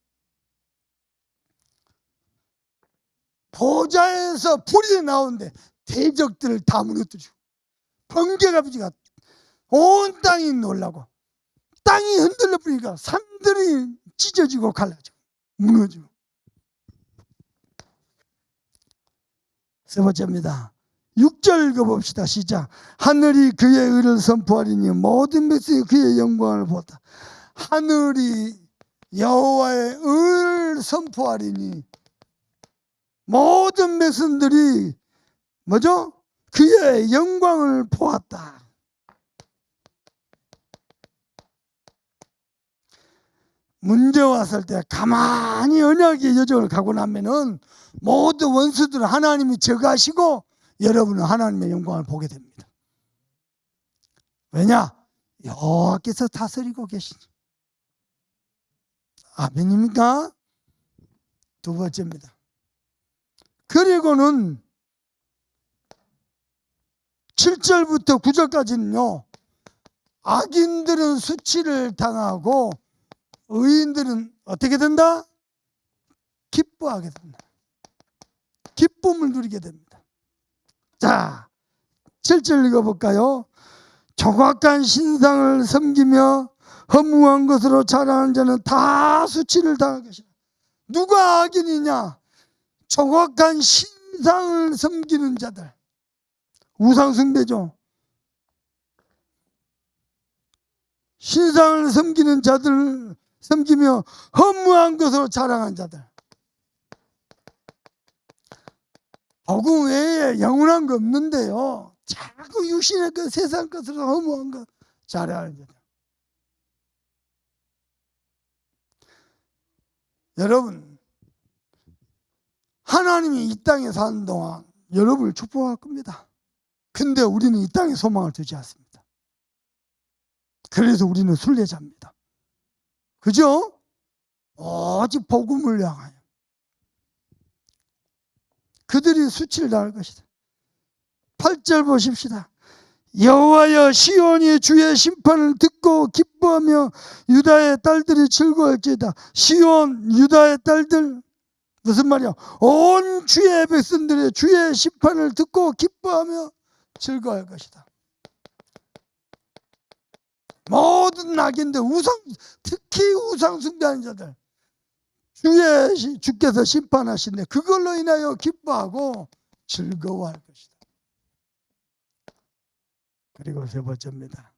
보좌에서 불이 나오는데 대적들을 다 무너뜨리고 번개가 비지가 온 땅이 놀라고 땅이 흔들려 버리니까 산들이 찢어지고 갈라지고 무너지고. 세 번째입니다. 6절 읽어봅시다. 시작. 하늘이 그의 의를 선포하리니 모든 백성이 그의 영광을 보다. 하늘이 여호와의 의를 선포하리니 모든 백성들이 뭐죠? 그의 영광을 보았다. 문제 왔을 때 가만히 언약의 여정을 가고 나면은 모든 원수들은 하나님이 제거하시고 여러분은 하나님의 영광을 보게 됩니다. 왜냐? 여호와께서 다스리고 계시니. 아멘입니까? 두 번째입니다. 그리고는 7절부터 9절까지는요 악인들은 수치를 당하고 의인들은 어떻게 된다? 기뻐하게 된다. 기쁨을 누리게 됩니다. 자, 7절 읽어볼까요? 조각한 신상을 섬기며 허무한 것으로 자랑하는 자는 다 수치를 당할 것이다. 누가 악인이냐? 조각한 신상을 섬기는 자들. 우상숭배죠. 신상을 섬기는 자들을 섬기며 허무한 것으로 자랑한 자들. 복음 외에 영원한 거 없는데요 자꾸 육신의 것 세상 것으로 허무한 것 자랑하는 자들. 여러분 하나님이 이 땅에 사는 동안 여러분을 축복할 겁니다. 근데 우리는 이 땅에 소망을 두지 않습니다. 그래서 우리는 순례자입니다. 그죠? 오직 복음을 향하여 그들이 수치를 당할 것이다. 8절 보십시다. 여호와여 시온이 주의 심판을 듣고 기뻐하며 유다의 딸들이 즐거워할지어다. 시온 유다의 딸들 무슨 말이야? 온 주의 백성들의 주의 심판을 듣고 기뻐하며 즐거워할 것이다. 모든 큰 악인데 특히 우상 숭배하는 자들 주께서 심판하신데 그걸로 인하여 기뻐하고 즐거워할 것이다. 그리고 세 번째입니다.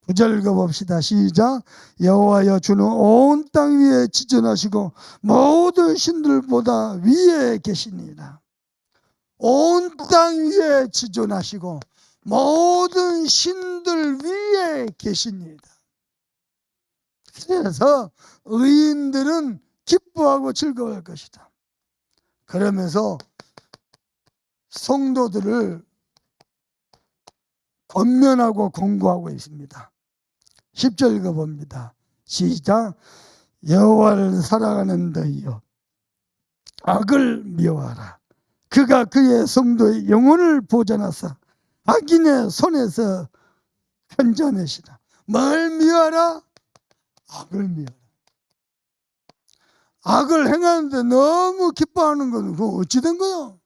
9절 읽어봅시다. 시작. 여호와여 주는 온 땅 위에 지존하시고 모든 신들보다 위에 계시니라. 온 땅 위에 지존하시고 모든 신들 위에 계십니다. 그래서 의인들은 기뻐하고 즐거워할 것이다. 그러면서 성도들을 권면하고 공고하고 있습니다. 10절 읽어봅니다. 시작. 여호와를 사랑하는 너희여 악을 미워하라. 그가 그의 성도의 영혼을 보존하사 악인의 손에서 건져내시라. 뭘 미워하라? 악을 미워하라. 악을 행하는데 너무 기뻐하는 건 그거 어찌 된 거요?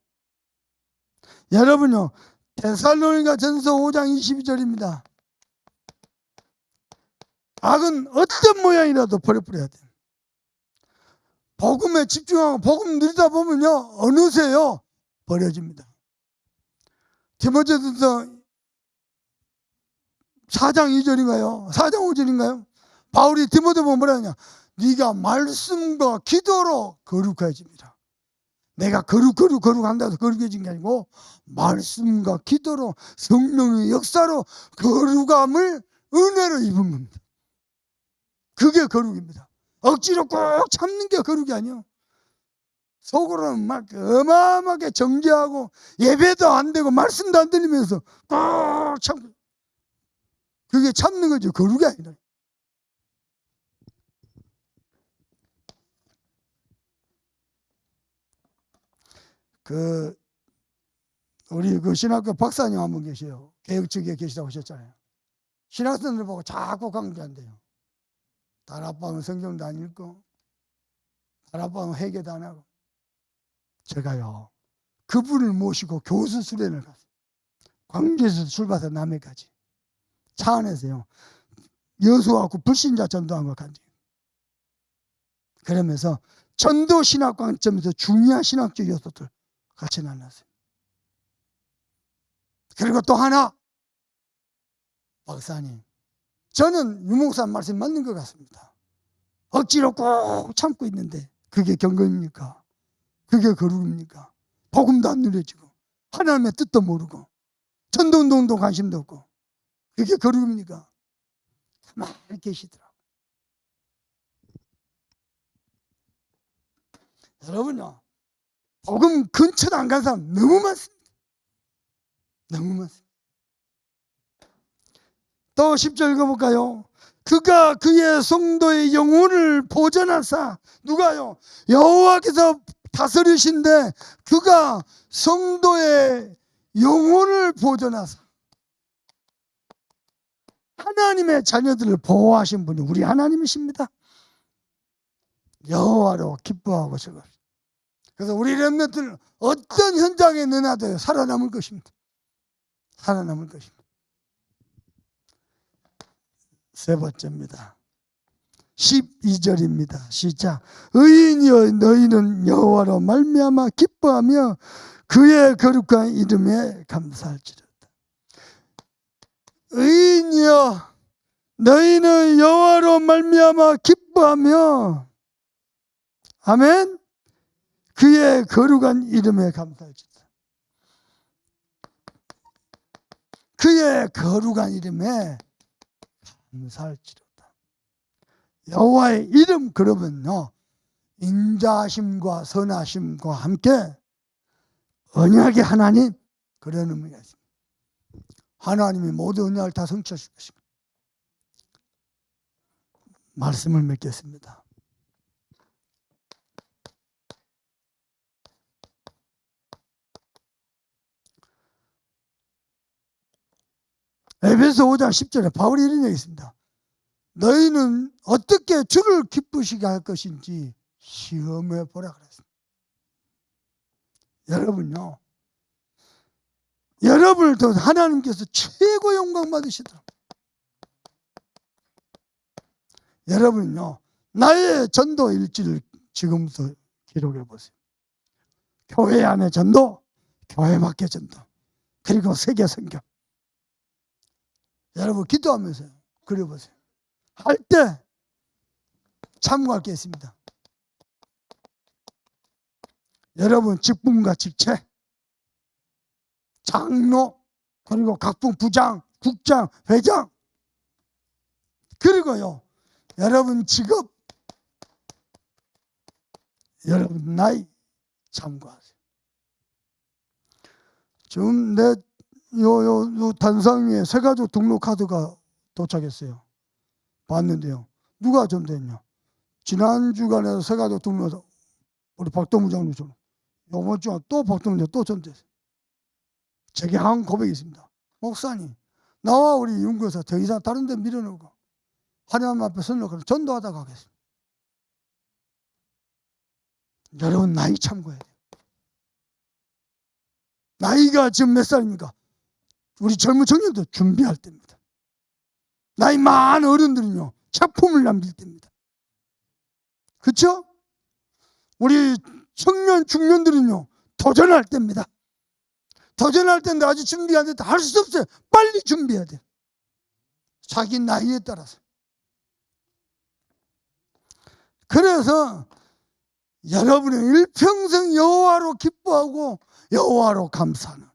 여러분요, 데살로니가 전서 5장 22절입니다. 악은 어떤 모양이라도 버려버려야 돼요. 복음에 집중하고 복음 누리다 보면요, 어느새요 버려집니다. 디모데전서 4장 2절인가요? 4장 5절인가요? 바울이 디모데 보면 뭐라 하냐? 네가 말씀과 기도로 거룩해집니다. 내가 거룩한다고 거룩해진 게 아니고 말씀과 기도로 성령의 역사로 거룩함을 은혜로 입은 겁니다. 그게 거룩입니다. 억지로 꼭 참는 게 거룩이 아니에요. 속으로는 막 어마어마하게 정죄하고 예배도 안 되고 말씀도 안 들리면서 꼭 참고, 그게 참는 거죠. 거룩이 아니라. 우리 신학교 박사님 한 분 계세요. 개혁 측에 계시다고 하셨잖아요. 신학생들 보고 자꾸 강조한대요. 다락방은 성경도 안 읽고 다락방은 회개도 안 하고. 제가요, 그분을 모시고 교수 수련을 갔어요. 광주에서 출발해서 남해까지 차 안에서요, 여수하고 불신자 전도한 걸 간증. 그러면서 전도 신학 관점에서 중요한 신학적 요소들 같이 나눴어요. 그리고 또 하나, 박사님, 저는 유목사님 말씀이 맞는 것 같습니다. 억지로 꼭 참고 있는데 그게 경건입니까? 그게 거룩입니까? 복음도 안 누려지고 하나님의 뜻도 모르고 전도운동도 관심도 없고 그게 거룩입니까? 가만히 계시더라고요. 여러분요, 복음 근처도 안 간 사람 너무 많습니다. 너무 많습니다. 또 10절 읽어볼까요? 그가 그의 성도의 영혼을 보존하사, 누가요? 여호와께서 다스리신데 그가 성도의 영혼을 보존하사, 하나님의 자녀들을 보호하신 분이 우리 하나님이십니다. 여호와로 기뻐하고 즐거워. 그래서 우리 렘넌트는 어떤 현장에 내놔도 살아남을 것입니다. 살아남을 것입니다. 세 번째입니다. 12절입니다. 시작. 의인이여 너희는 여호와로 말미암아 기뻐하며 그의 거룩한 이름에 감사할지로다. 의인이여 너희는 여호와로 말미암아 기뻐하며, 아멘, 그의 거룩한 이름에 감사할지로다. 그의 거룩한 이름에 감사할지로다. 여호와의 이름, 그러면요, 인자하심과 선하심과 함께 언약의 하나님, 그런 의미가 있습니다. 하나님이 모든 언약을 다 성취하실 것입니다. 말씀을 맺겠습니다. 에베소 5장 10절에 바울이 이런 얘기 있습니다. 너희는 어떻게 주를 기쁘시게 할 것인지 시험해 보라 그랬습니다. 여러분요, 여러분을 통해서 하나님께서 최고 영광 받으시더라고요. 여러분요, 나의 전도 일지를 지금부터 기록해 보세요. 교회 안의 전도, 교회 밖의 전도, 그리고 세계 선교. 여러분 기도하면서 그려보세요. 할 때 참고할 게 있습니다. 여러분 직분과 직책, 장로, 그리고 각분 부장, 국장, 회장, 그리고요 여러분 직업, 여러분 나이 참고하세요. 지금 내 요 단상 위에 새가족 등록카드가 도착했어요. 봤는데요, 누가 전도했냐? 지난 주간에 새가족 등록해서 우리 박동무 장로님, 이번 주에 또 박동무 또 전도했어요. 제게 한 고백이 있습니다. 목사님, 나와 우리 윤구에서 더 이상 다른 데 밀어넣고 하나님 앞에 선언하고 전도하다 가겠습니다. 여러분 나이 참고해야 돼요. 나이가 지금 몇 살입니까? 우리 젊은 청년들 준비할 때입니다. 나이 많은 어른들은요 작품을 남길 때입니다. 그렇죠? 우리 청년 중년들은요 도전할 때입니다. 도전할 때인데 아직 준비 안 됐다 할 수 없어요. 빨리 준비해야 돼요. 자기 나이에 따라서. 그래서 여러분의 일평생 여호와로 기뻐하고 여호와로 감사하는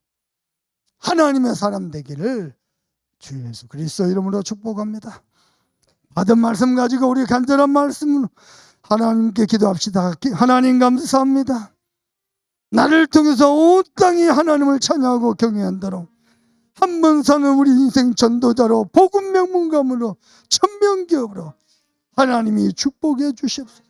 하나님의 사람 되기를 주 예수 그리스도 이름으로 축복합니다. 받은 말씀 가지고 우리 간절한 말씀으로 하나님께 기도합시다. 하나님 감사합니다. 나를 통해서 온 땅이 하나님을 찬양하고 경외한다로 한 번 사는 우리 인생 전도자로 복음 명문가무로 천명기업으로 하나님이 축복해 주시옵소서.